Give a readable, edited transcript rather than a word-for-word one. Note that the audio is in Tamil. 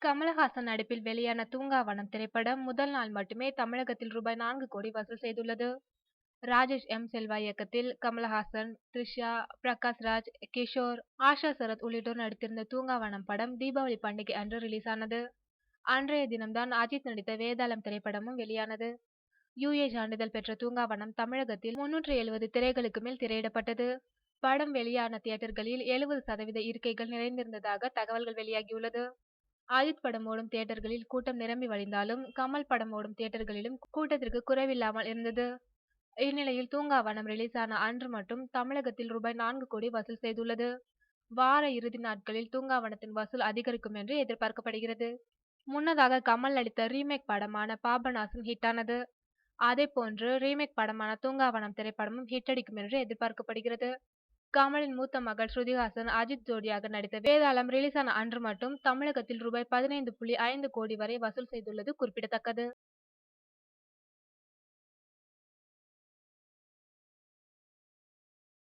கமலஹாசன் நடிப்பில் வெளியான தூங்காவனம் திரைப்படம் முதல் நாள் மட்டுமே தமிழகத்தில் ரூபாய் 4 கோடி வசூல் செய்துள்ளது. ராஜேஷ் எம். செல்வா இயக்கத்தில் கமலஹாசன், த்ரிஷா, பிரகாஷ் ராஜ், கிஷோர், ஆஷா சரத் உள்ளிட்டோர் நடித்திருந்த தூங்காவனம் படம் தீபாவளி பண்டிகை அன்று ரிலீஸ் ஆனது. அன்றைய தினம்தான் அஜித் நடித்த வேதாளம் திரைப்படமும் வெளியானது. யுஏ சான்றிதழ் பெற்ற தூங்காவனம் தமிழகத்தில் 370 திரைகளுக்கு மேல் திரையிடப்பட்டது. படம் வெளியான தியேட்டர்களில் 70% இருக்கைகள் நிறைந்திருந்ததாக தகவல்கள் வெளியாகியுள்ளது. அஜித் படம் ஓடும் தியேட்டர்களில் கூட்டம் நிரம்பி வழிந்தாலும், கமல் படம் ஓடும் தியேட்டர்களிலும் கூட்டத்திற்கு குறைவில்லாமல் இருந்தது. இந்நிலையில் தூங்காவனம் ரிலீஸ் ஆன அன்று மட்டும் தமிழகத்தில் ரூபாய் 4 கோடி வசூல் செய்துள்ளது. வார இறுதி நாட்களில் தூங்காவனத்தின் வசூல் அதிகரிக்கும் என்று எதிர்பார்க்கப்படுகிறது. முன்னதாக கமல் நடித்த ரீமேக் படமான பாபநாசம் ஹிட்டானது. அதேபோன்று ரீமேக் படமான தூங்காவனம் திரைப்படமும் ஹிட் அடிக்கும் என்று எதிர்பார்க்கப்படுகிறது. கமலின் மூத்த மகள் ஸ்ருதிஹாசன், அஜித் ஜோடியாக நடித்த வேதாளம் ரிலீஸ் ஆன அன்று மட்டும் தமிழகத்தில் ரூபாய் 15.5 கோடி வரை வசூல் செய்துள்ளது குறிப்பிடத்தக்கது.